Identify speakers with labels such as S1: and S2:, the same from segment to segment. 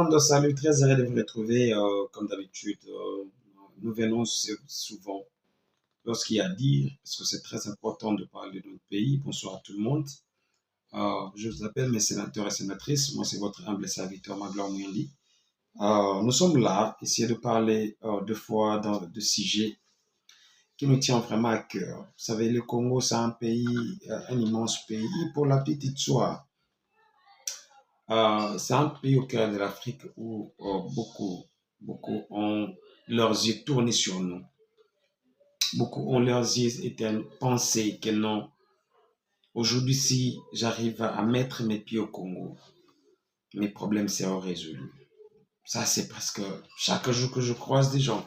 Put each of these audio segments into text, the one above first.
S1: monde, salut, très heureux de vous retrouver. Comme d'habitude, nous venons souvent lorsqu'il y a à dire, parce que c'est très important de parler de notre pays. Bonsoir à tout le monde. Je vous appelle mes sénateurs et sénatrices. Moi, c'est votre humble serviteur, Magloire Mouyendi. Nous sommes là, essayer de parler deux fois de sujets qui nous tient vraiment à cœur. Vous savez, le Congo, c'est un pays, un immense pays. Pour la petite histoire, c'est un pays au cœur de l'Afrique où beaucoup ont leurs yeux tournés sur nous. Beaucoup ont leurs yeux pensé que non, aujourd'hui, si j'arrive à mettre mes pieds au Congo, mes problèmes seront résolus. Ça, c'est presque chaque jour que je croise des gens.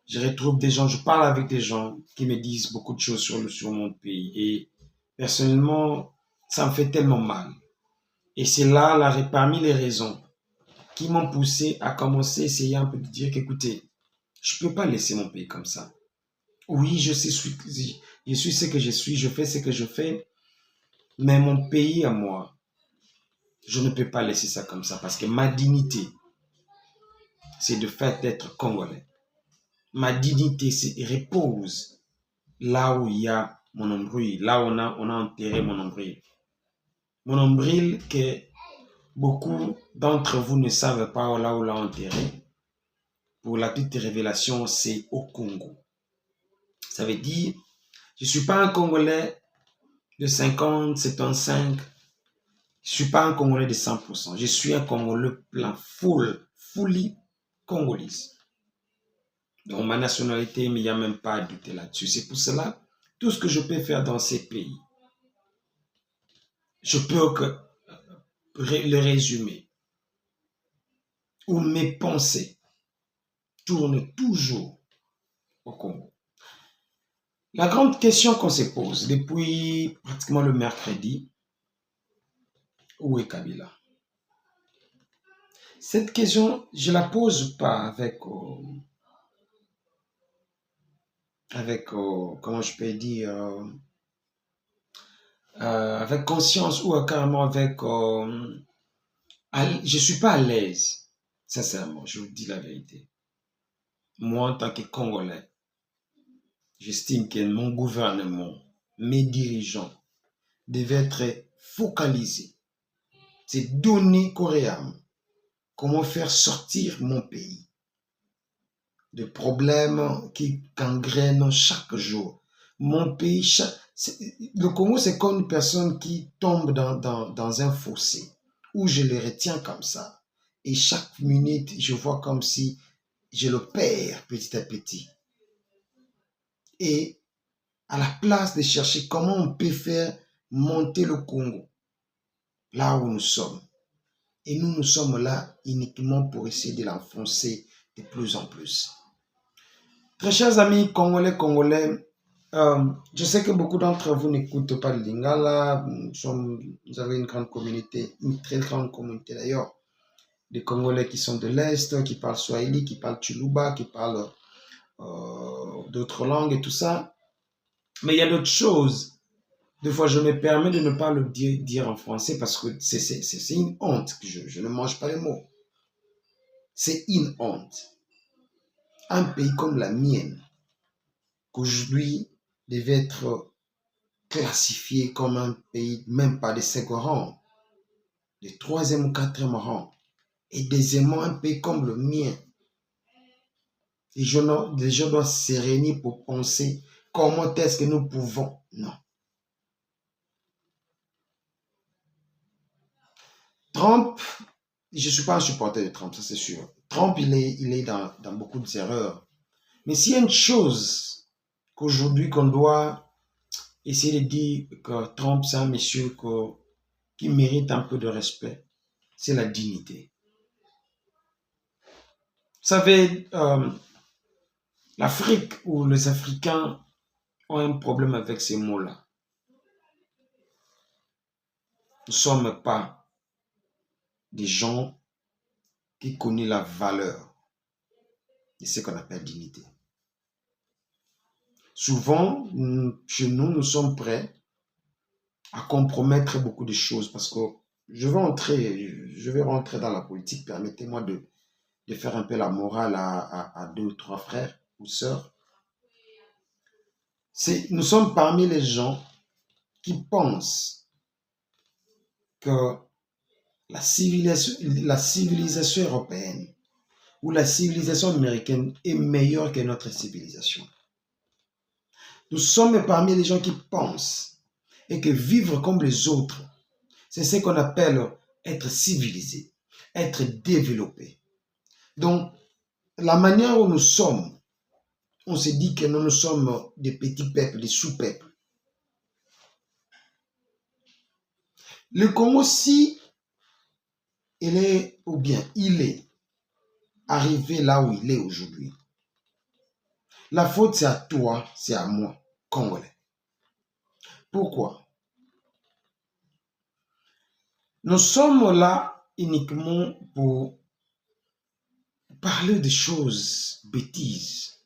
S1: Je retrouve des gens, je parle avec des gens qui me disent beaucoup de choses sur mon pays. Et personnellement, ça me fait tellement mal. Et c'est là, parmi les raisons qui m'ont poussé à commencer à essayer un peu de dire qu'écoutez, je ne peux pas laisser mon pays comme ça. Oui, je suis ce que je suis, je fais ce que je fais, mais mon pays à moi, je ne peux pas laisser ça comme ça parce que ma dignité, c'est de fait d'être congolais. Ma dignité repose là où il y a mon nombril, là où on a enterré mon nombril. Mon nombril que beaucoup d'entre vous ne savent pas là où l'a enterré. Pour la petite révélation, c'est au Congo. Ça veut dire, je ne suis pas un Congolais de 50, 75. Je ne suis pas un Congolais de 100%. Je suis un Congolais plein, fully congolais. Donc ma nationalité, il n'y a même pas à douter là-dessus. C'est pour cela, tout ce que je peux faire dans ces pays, je peux le résumer. Où mes pensées tournent toujours au Congo. La grande question qu'on se pose depuis pratiquement le mercredi, où est Kabila? Cette question, je ne la pose pas avec comment je peux dire, avec conscience ou carrément avec... je ne suis pas à l'aise, sincèrement, je vous dis la vérité. Moi, en tant que Congolais, j'estime que mon gouvernement, mes dirigeants, devaient être focalisés. C'est donner coréen comment faire sortir mon pays de problèmes qui gangrènent chaque jour. Mon pays, le Congo, c'est comme une personne qui tombe dans un fossé où je le retiens comme ça. Et chaque minute, je vois comme si je le perds petit à petit. Et à la place de chercher comment on peut faire monter le Congo, là où nous sommes. Et nous sommes là uniquement pour essayer de l'enfoncer de plus en plus. Très chers amis Congolais, je sais que beaucoup d'entre vous n'écoutent pas le Lingala. Nous avons une grande communauté, une très grande communauté d'ailleurs, des Congolais qui sont de l'Est, qui parlent Swahili, qui parlent Tsholuba, qui parlent d'autres langues et tout ça. Mais il y a d'autres choses. Des fois, je me permets de ne pas le dire en français parce que c'est une honte que je ne mange pas les mots. C'est une honte. Un pays comme la mienne, qu'aujourd'hui devait être classifié comme un pays, même pas de second rang, de troisième ou quatrième rang, et deuxièmement un pays comme le mien. Les gens doivent se réunir pour penser comment est-ce que nous pouvons. Non. Trump, je ne suis pas un supporter de Trump, ça c'est sûr. Trump, il est dans beaucoup d'erreurs. Mais s'il y a une chose qu'aujourd'hui qu'on doit essayer de dire que Trump, c'est un monsieur qui mérite un peu de respect, c'est la dignité. Vous savez, l'Afrique ou les Africains ont un problème avec ces mots-là. Nous ne sommes pas des gens qui connaissent la valeur de ce qu'on appelle dignité. Souvent, chez nous, nous sommes prêts à compromettre beaucoup de choses parce que je vais rentrer dans la politique. Permettez-moi de faire un peu la morale à deux ou trois frères ou sœurs. Nous sommes parmi les gens qui pensent que la civilisation européenne ou la civilisation américaine est meilleure que notre civilisation. Nous sommes parmi les gens qui pensent et que vivre comme les autres, c'est ce qu'on appelle être civilisé, être développé. Donc, la manière où nous sommes, on se dit que nous sommes des petits peuples, des sous-peuples. Le Congo, si il est, ou bien il est arrivé là où il est aujourd'hui, la faute c'est à toi, c'est à moi, Congolais. Pourquoi? Nous sommes là uniquement pour parler des choses bêtises,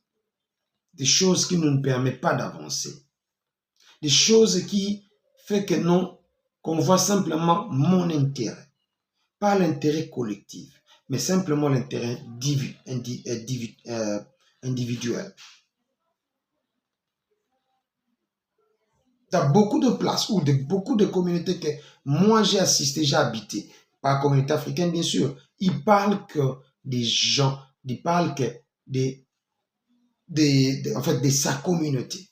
S1: des choses qui ne nous permettent pas d'avancer, des choses qui font que nous, qu'on voit simplement mon intérêt, pas l'intérêt collectif, mais simplement l'intérêt individuel. Dans beaucoup de places ou beaucoup de communautés que moi j'ai assisté, j'ai habité, pas la communauté africaine bien sûr, ils parlent que des gens, ils parlent que en fait, de sa communauté.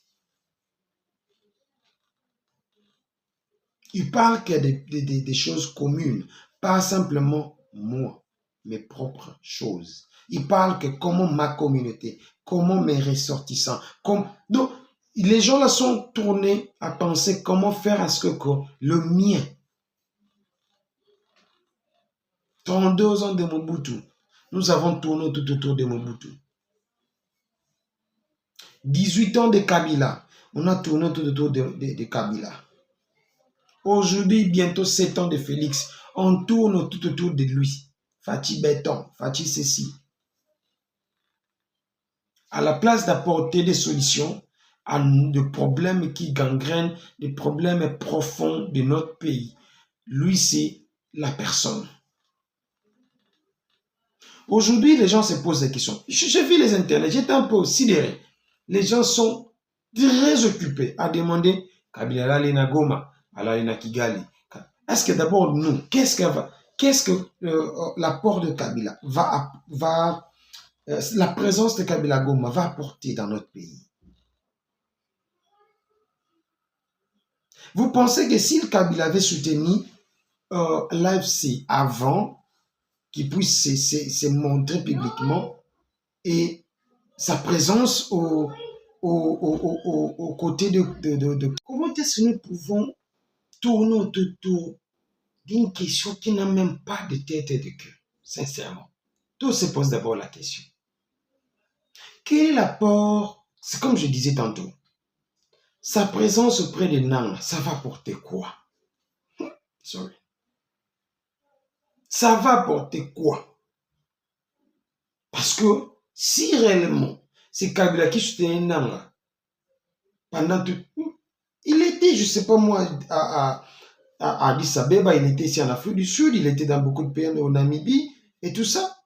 S1: Ils parlent que des choses communes, pas simplement moi, mes propres choses. Ils parlent que comment ma communauté, comment mes ressortissants, donc les gens là sont tournés à penser comment faire à ce que le mien, 32 ans de Mobutu, nous avons tourné tout autour de Mobutu. 18 ans de Kabila, on a tourné tout autour de Kabila. Aujourd'hui, bientôt 7 ans de Félix, on tourne tout autour de lui. Fachi Béton, Fachi ceci. À la place d'apporter des solutions à des problèmes qui gangrènent, des problèmes profonds de notre pays, lui, c'est la personne. Aujourd'hui, les gens se posent des questions. J'ai vu les internets, j'étais un peu sidéré. Les gens sont très occupés à demander Kabila Lena Goma, Alena Kigali. Est-ce que d'abord nous, qu'est-ce que l'apport de Kabila la présence de Kabila Goma va apporter dans notre pays? Vous pensez que si le Kabila avait soutenu l'AFC avant qu'il puisse se montrer publiquement et sa présence aux côtés de... Comment est-ce que nous pouvons tourner autour d'une question qui n'a même pas de tête et de cœur, sincèrement? Tout se pose d'abord la question. Quel est l'apport? C'est comme je disais tantôt. Sa présence auprès des Nanga, ça va apporter quoi? Sorry. Ça va apporter quoi? Parce que si réellement c'est Kabila qui soutenait Nanga pendant tout... Il était, je ne sais pas moi, à Addis Abeba, il était ici en Afrique du Sud, il était dans beaucoup de pays au Namibie et tout ça.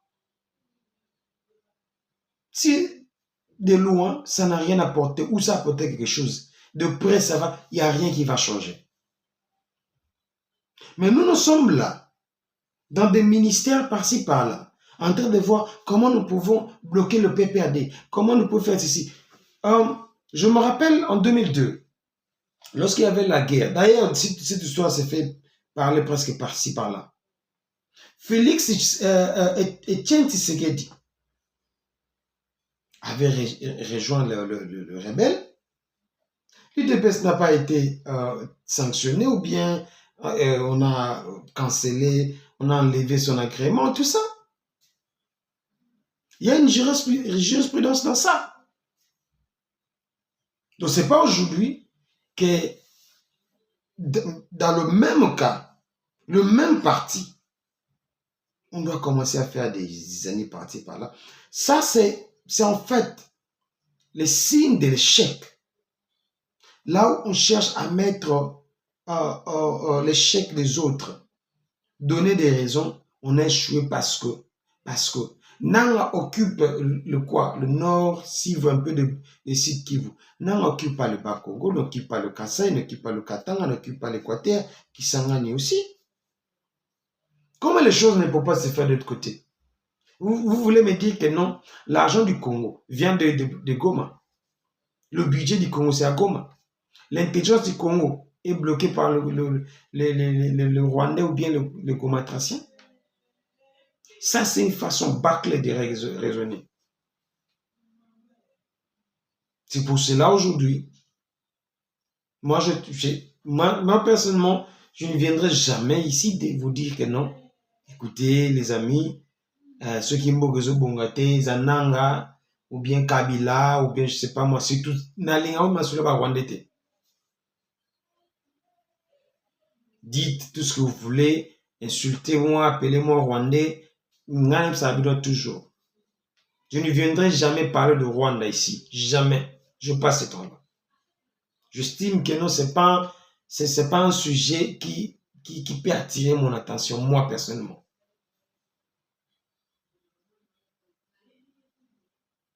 S1: Si de loin, ça n'a rien apporté, ou ça apportait quelque chose, de près, ça va, il n'y a rien qui va changer. Mais nous sommes là, dans des ministères par-ci, par-là, en train de voir comment nous pouvons bloquer le PPAD, comment nous pouvons faire ceci. Je me rappelle en 2002, lorsqu'il y avait la guerre, d'ailleurs, cette histoire s'est fait parler presque par-ci, par-là. Félix Etienne Tshisekedi avait rejoint le rebelle. L'UDPS n'a pas été sanctionné ou bien on a cancellé, on a enlevé son agrément, tout ça. Il y a une jurisprudence dans ça. Donc ce n'est pas aujourd'hui que dans le même cas, le même parti, on doit commencer à faire des années par-ci par-là. Ça, c'est en fait le signe de l'échec. Là où on cherche à mettre l'échec des autres donner des raisons, on a échoué parce que Nanga occupe le quoi? Le nord, s'il veut un peu de Sud Kivu. Nanga n'occupe pas le Bas-Congo, n'occupe pas le Kasaï, n'occupe pas le Katanga, n'occupe pas l'Équateur, Kisangani aussi. Comment les choses ne peuvent pas se faire de l'autre côté? Vous voulez me dire que non, l'argent du Congo vient de Goma. Le budget du Congo, c'est à Goma. L'intelligence du Congo est bloquée par le Rwandais ou bien le Gomatracien. Ça, c'est une façon bâclée de raisonner. C'est pour cela aujourd'hui, moi, personnellement, je ne viendrai jamais ici de vous dire que non. Écoutez, les amis, ceux qui m'ont bongate, Zananga, ou bien Kabila, ou bien je sais pas moi, c'est tout. Dites tout ce que vous voulez, insultez-moi, appelez-moi Rwandais, toujours. Je ne viendrai jamais parler de Rwanda ici, jamais. Je passe ce temps-là. J'estime que non, c'est pas un sujet qui peut attirer mon attention, moi personnellement.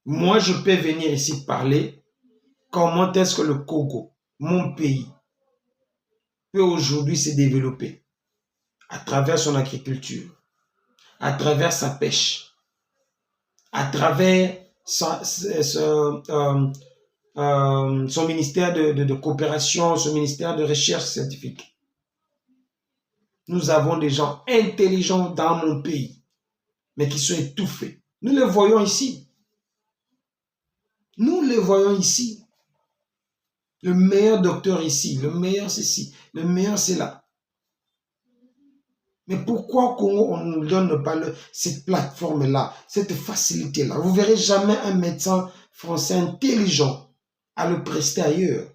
S1: Moi, je peux venir ici parler comment est-ce que le Congo, mon pays, peut aujourd'hui se développer à travers son agriculture, à travers sa pêche, à travers son ministère de coopération, son ministère de recherche scientifique. Nous avons des gens intelligents dans mon pays, mais qui sont étouffés. Nous les voyons ici. Nous les voyons ici. Le meilleur docteur ici, le meilleur c'est ici, le meilleur c'est là. Mais pourquoi au Congo on ne nous donne pas cette plateforme-là, cette facilité-là? Vous ne verrez jamais un médecin français intelligent à le prester ailleurs.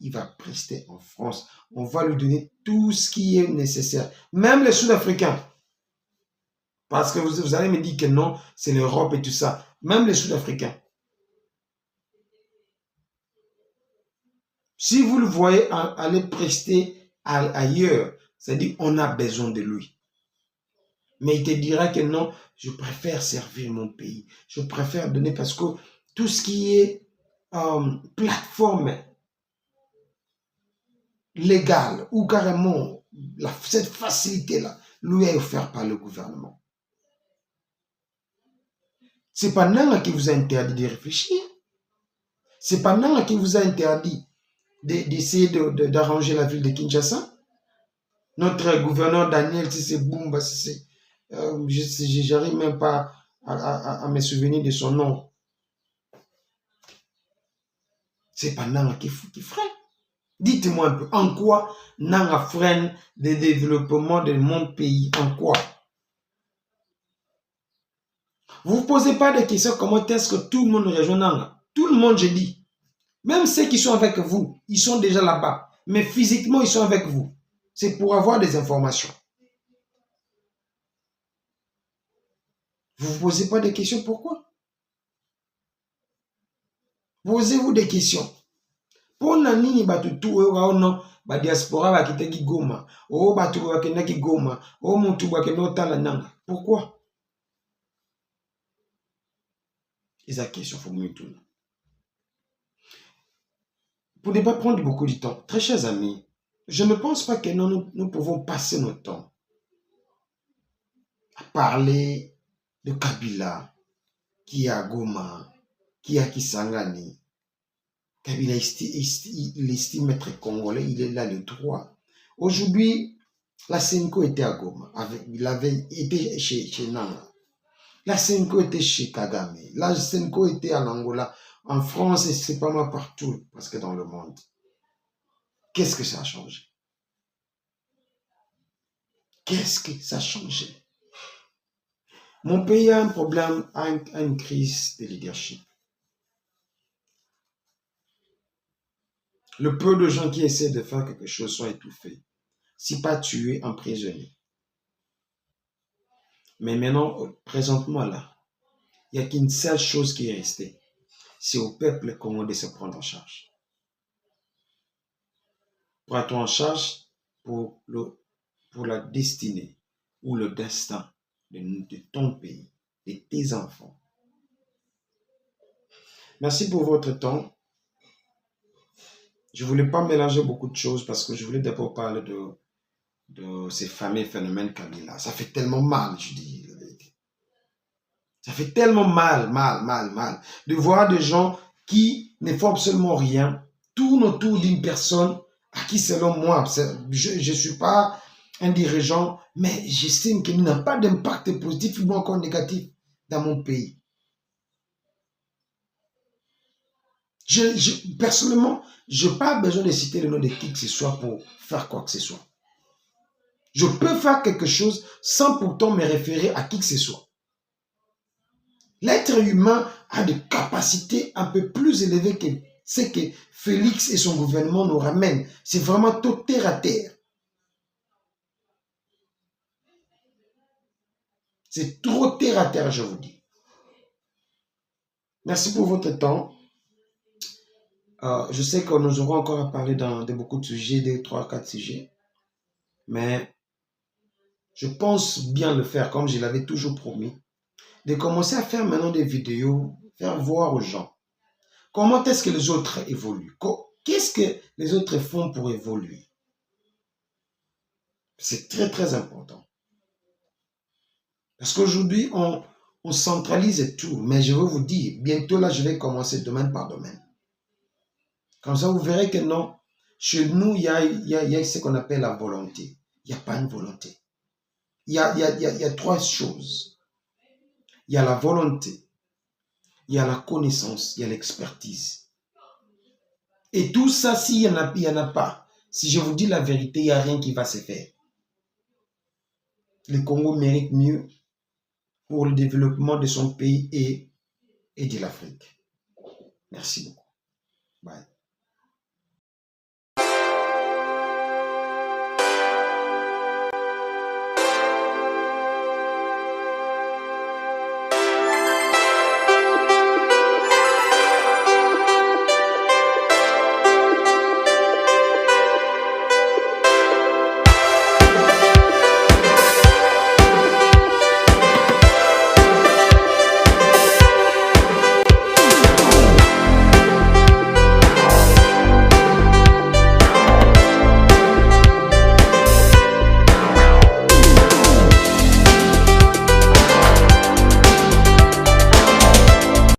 S1: Il va prester en France. On va lui donner tout ce qui est nécessaire. Même les Sud-Africains. Parce que vous allez me dire que non, c'est l'Europe et tout ça. Même les Sud-Africains. Si vous le voyez aller prester ailleurs, c'est-à-dire on a besoin de lui. Mais il te dira que non, je préfère servir mon pays. Je préfère donner parce que tout ce qui est plateforme légale ou carrément cette facilité-là lui est offerte par le gouvernement. C'est pas Nanga qui vous a interdit de réfléchir. C'est pas Nanga qui vous a interdit d'essayer d'arranger la ville de Kinshasa. Notre gouverneur Daniel Tshisekedi Boumba, j'arrive même pas à me souvenir de son nom. C'est pas Nanga qui freine. Dites-moi un peu, en quoi Nanga freine le développement de mon pays? En quoi? Vous ne vous posez pas de questions comment est-ce que tout le monde rejoint Nanga? Tout le monde, je dis. Même ceux qui sont avec vous, ils sont déjà là-bas. Mais physiquement, ils sont avec vous. C'est pour avoir des informations. Vous ne vous posez pas de questions, pourquoi? Posez-vous des questions. Pour nani batutu non ba diaspora ba kitaki Goma, o batu ba kenaki Goma, o mutu ba kenota la nanga. Pourquoi? C'est la question faut me tourner. Pour ne pas prendre beaucoup de temps, très chers amis, je ne pense pas que nous pouvons passer notre temps à parler de Kabila, qui est à Goma, qui est à Kisangani. Kabila, il estime être congolais, il est là le droit. Aujourd'hui, la Senko était à Goma, il avait été chez Nanga. La Senko était chez Kagame, la Senko était en Angola, en France et c'est pas mal partout, parce que dans le monde. Qu'est-ce que ça a changé? Qu'est-ce que ça a changé? Mon pays a un problème, a une crise de leadership. Le peu de gens qui essaient de faire quelque chose sont étouffés, si pas tués, emprisonnés. Mais maintenant, présentement là, il n'y a qu'une seule chose qui est restée. C'est au peuple congolais de se prendre en charge. Prends-toi en charge pour la destinée ou le destin de ton pays, de tes enfants. Merci pour votre temps. Je ne voulais pas mélanger beaucoup de choses parce que je voulais d'abord parler de ces fameux phénomènes Kabila. Ça fait tellement mal, je dis la vérité. Ça fait tellement mal de voir des gens qui ne font absolument rien, tournent autour d'une personne à qui, selon moi, je ne suis pas un dirigeant, mais j'estime qu'il n'a pas d'impact positif ou encore négatif dans mon pays. Personnellement, je n'ai pas besoin de citer le nom de qui que ce soit pour faire quoi que ce soit. Je peux faire quelque chose sans pourtant me référer à qui que ce soit. L'être humain a des capacités un peu plus élevées que ce que Félix et son gouvernement nous ramènent. C'est vraiment tout terre à terre. C'est trop terre à terre, je vous dis. Merci pour votre temps. Je sais que nous aurons encore à parler de beaucoup de sujets, des 3-4 sujets. Mais je pense bien le faire, comme je l'avais toujours promis. De commencer à faire maintenant des vidéos, faire voir aux gens comment est-ce que les autres évoluent. Qu'est-ce que les autres font pour évoluer? C'est très, très important. Parce qu'aujourd'hui, on centralise tout. Mais je veux vous dire, bientôt là, je vais commencer domaine par domaine. Comme ça, vous verrez que non, chez nous, il y a ce qu'on appelle la volonté. Il n'y a pas une volonté. Il y a 3 choses. Il y a la volonté, il y a la connaissance, il y a l'expertise. Et tout ça, s'il n'y en a pas, si je vous dis la vérité, il n'y a rien qui va se faire. Le Congo mérite mieux pour le développement de son pays et de l'Afrique. Merci beaucoup. Bye.